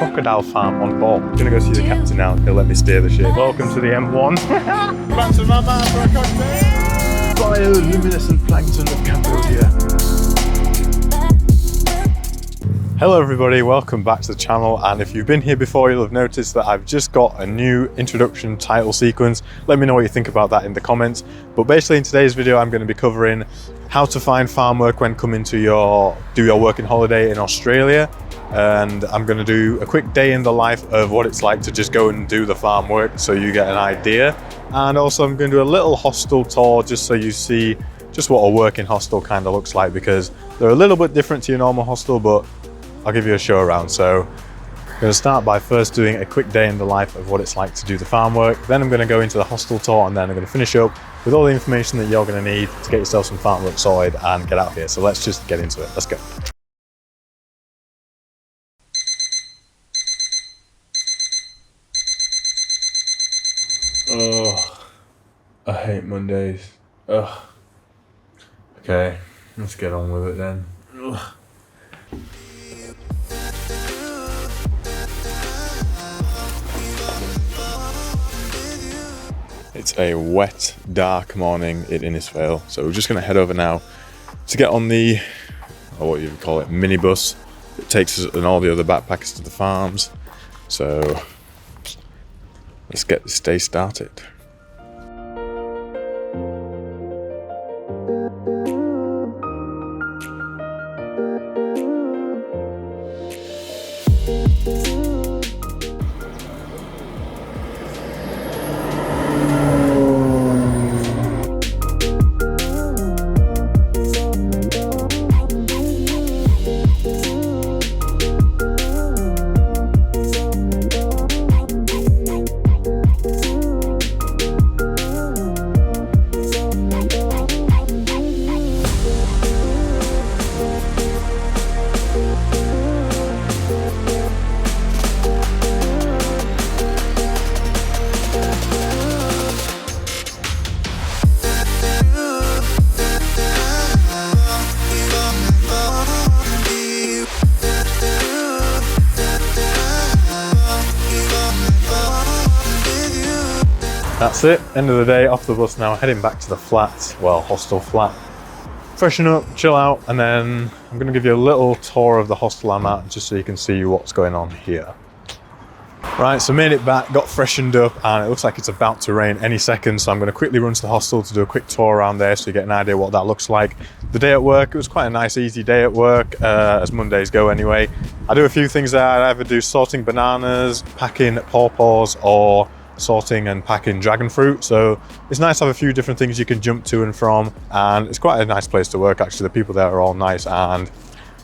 crocodile farm on board. I'm gonna go see the captain now. He'll let me steer the ship. Welcome to the M1. Back to my man for a cocktail. Bioluminescent plankton of Cambodia. Hello everybody, welcome back to the channel, and if you've been here before you'll have noticed that I've just got a new introduction title sequence. Let me know what you think about that in the comments. But basically in today's video I'm going to be covering how to find farm work when coming to do your working holiday in Australia, and I'm going to do a quick day in the life of what it's like to just go and do the farm work so you get an idea. And also I'm going to do a little hostel tour just so you see just what a working hostel kind of looks like, because they're a little bit different to your normal hostel, but I'll give you a show around. So I'm going to start by first doing a quick day in the life of what it's like to do the farm work. Then I'm going to go into the hostel tour, and then I'm going to finish up with all the information that you're going to need to get yourself some farm work sorted and get out here. So let's just get into it. Let's go. Oh, I hate Mondays. Ugh. Okay, let's get on with it then. Ugh. It's a wet, dark morning in Innisfail, so we're just going to head over now to get on the, or what you would call it, minibus. It takes us and all the other backpackers to the farms. So let's get this day started. That's it, end of the day, off the bus now, heading back to the flat, well, hostel flat. Freshen up, chill out, and then I'm going to give you a little tour of the hostel I'm at, just so you can see what's going on here. Right, so made it back, got freshened up, and it looks like it's about to rain any second, so I'm going to quickly run to the hostel to do a quick tour around there so you get an idea what that looks like. The day at work, it was quite a nice, easy day at work, as Mondays go anyway. I do a few things there. I either do sorting bananas, packing pawpaws, or sorting and packing dragon fruit. So it's nice to have a few different things you can jump to and from, and it's quite a nice place to work actually. The people there are all nice and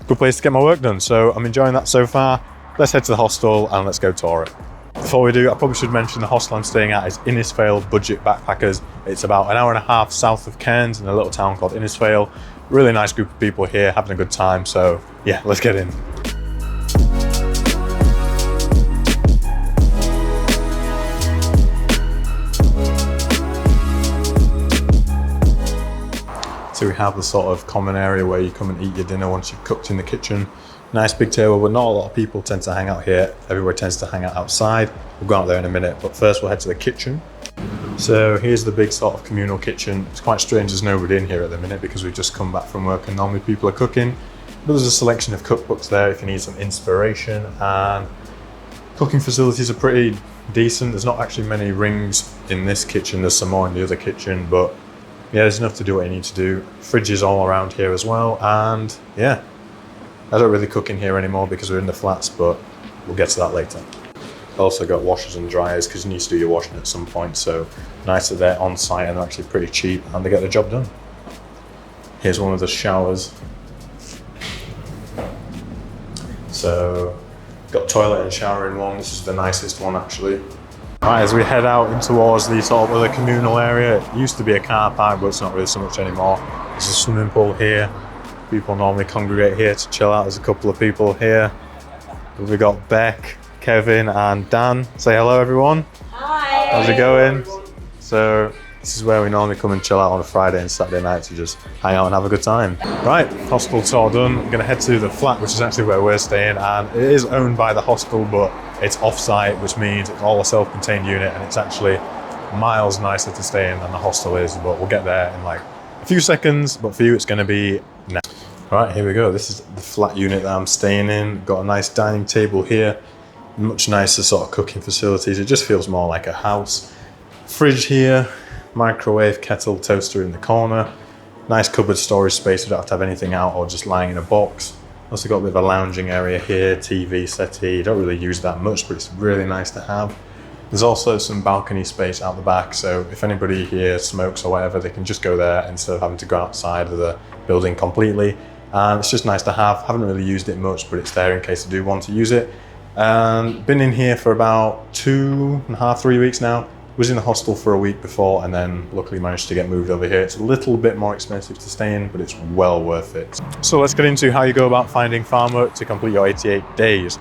good place to get my work done, so I'm enjoying that so far. Let's head to the hostel and let's go tour it. Before we do, I probably should mention the hostel I'm staying at is Innisfail Budget Backpackers. It's about an hour and a half south of Cairns in a little town called Innisfail. Really nice group of people here having a good time, so yeah, let's get in. So we have the sort of common area where you come and eat your dinner once you've cooked in the kitchen. Nice big table, but not a lot of people tend to hang out here. Everyone tends to hang out outside. We'll go out there in a minute, but first we'll head to the kitchen. So here's the big sort of communal kitchen. It's quite strange there's nobody in here at the minute because we've just come back from work and normally people are cooking. But there's a selection of cookbooks there if you need some inspiration, and cooking facilities are pretty decent. There's not actually many rings in this kitchen. There's some more in the other kitchen, but yeah, there's enough to do what you need to do. Fridges all around here as well, and yeah, I don't really cook in here anymore because we're in the flats, but we'll get to that later. Also got washers and dryers because you need to do your washing at some point, so nice that they're on site and they're actually pretty cheap and they get the job done. Here's one of the showers. So got toilet and shower in one. This is the nicest one actually. Right, as we head out in towards the sort of other communal area, it used to be a car park, but it's not really so much anymore. There's a swimming pool here. People normally congregate here to chill out. There's a couple of people here. We've got Beck, Kevin and Dan. Say hello everyone. Hi. How's it going? So This is where we normally come and chill out on a Friday and Saturday night to just hang out and have a good time. Right, hostel tour done. I'm gonna head to the flat, which is actually where we're staying, and it is owned by the hostel, but it's off-site, which means it's all a self-contained unit, and it's actually miles nicer to stay in than the hostel is, but we'll get there in like a few seconds, but for you it's gonna be now. Right, here we go. This is the flat unit that I'm staying in. Got a nice dining table here, much nicer sort of cooking facilities. It just feels more like a house. Fridge here, microwave, kettle, toaster in the corner. Nice cupboard storage space, you don't have to have anything out or just lying in a box. Also got a bit of a lounging area here, TV, settee. You don't really use that much, but it's really nice to have. There's also some balcony space out the back, so if anybody here smokes or whatever, they can just go there instead of having to go outside of the building completely. And it's just nice to have. Haven't really used it much, but it's there in case I do want to use it. And been in here for about 2.5, 3 weeks now. Was in the hostel for a week before, and then luckily managed to get moved over here. It's a little bit more expensive to stay in, but it's well worth it. So let's get into how you go about finding farm work to complete your 88 days.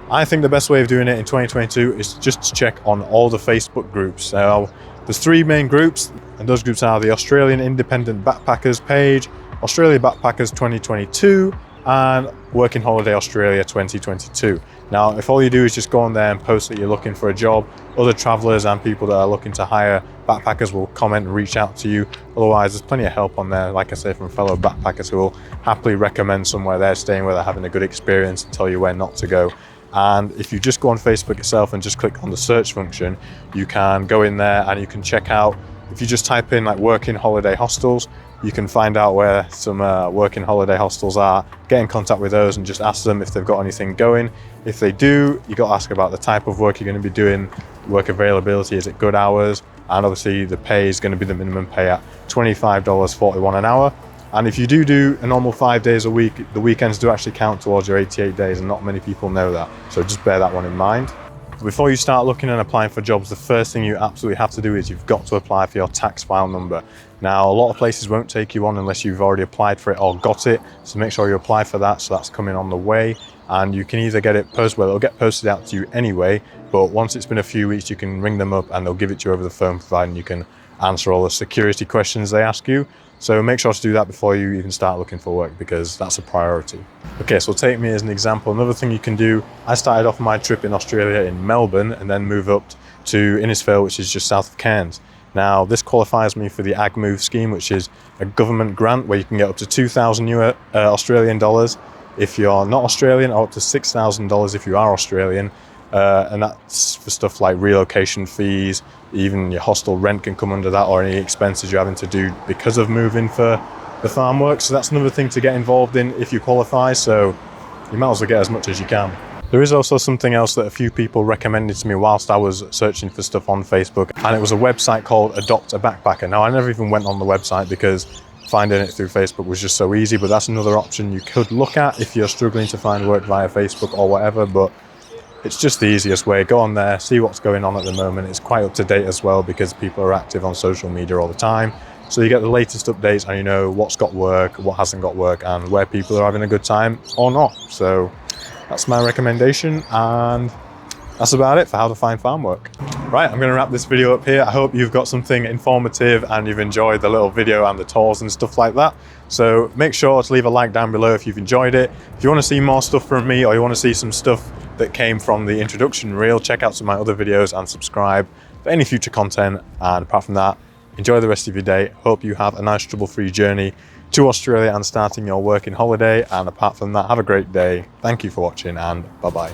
I think the best way of doing it in 2022 is just to check on all the Facebook groups. Now, there's 3 main groups, and those groups are the Australian Independent Backpackers page, Australia Backpackers 2022, and Working Holiday Australia 2022. Now, if all you do is just go on there and post that you're looking for a job, other travellers and people that are looking to hire backpackers will comment and reach out to you. Otherwise, there's plenty of help on there, like I say, from fellow backpackers who will happily recommend somewhere they're staying where they're having a good experience and tell you where not to go. And if you just go on Facebook itself and just click on the search function, you can go in there and you can check out, if you just type in like working holiday hostels, you can find out where some working holiday hostels are, get in contact with those and just ask them if they've got anything going. If they do, you got to ask about the type of work you're going to be doing, work availability, is it good hours? And obviously the pay is going to be the minimum pay at $25.41 an hour. And if you do a normal 5 days a week, the weekends do actually count towards your 88 days, and not many people know that. So just bear that one in mind. Before you start looking and applying for jobs, the first thing you absolutely have to do is you've got to apply for your tax file number. Now, a lot of places won't take you on unless you've already applied for it or got it. So make sure you apply for that. So that's coming on the way. And you can either get it posted, well, it'll get posted out to you anyway. But once it's been a few weeks, you can ring them up and they'll give it to you over the phone, providing you can answer all the security questions they ask you. So make sure to do that before you even start looking for work, because that's a priority. Okay, so take me as an example. Another thing you can do, I started off my trip in Australia in Melbourne and then moved up to Innisfail, which is just south of Cairns. Now, this qualifies me for the Ag Move scheme, which is a government grant where you can get up to 2,000 Australian dollars if you're not Australian, or up to $6,000 if you are Australian. And that's for stuff like relocation fees, even your hostel rent can come under that, or any expenses you're having to do because of moving for the farm work. So that's another thing to get involved in if you qualify, so you might as well get as much as you can. There is also something else that a few people recommended to me whilst I was searching for stuff on Facebook, and it was a website called Adopt a Backpacker. Now, I never even went on the website because finding it through Facebook was just so easy, but that's another option you could look at if you're struggling to find work via Facebook or whatever. But it's just the easiest way. Go on there, see what's going on at the moment. It's quite up to date as well because people are active on social media all the time. So you get the latest updates and you know what's got work, what hasn't got work, and where people are having a good time or not. So that's my recommendation, and that's about it for how to find farm work. Right, I'm going to wrap this video up here. I hope you've got something informative and you've enjoyed the little video and the tours and stuff like that. So make sure to leave a like down below if you've enjoyed it. If you want to see more stuff from me, or you want to see some stuff that came from the introduction reel, check out some of my other videos and subscribe for any future content. And apart from that, enjoy the rest of your day. Hope you have a nice trouble-free journey to Australia and starting your working holiday. And apart from that, have a great day. Thank you for watching, and bye-bye.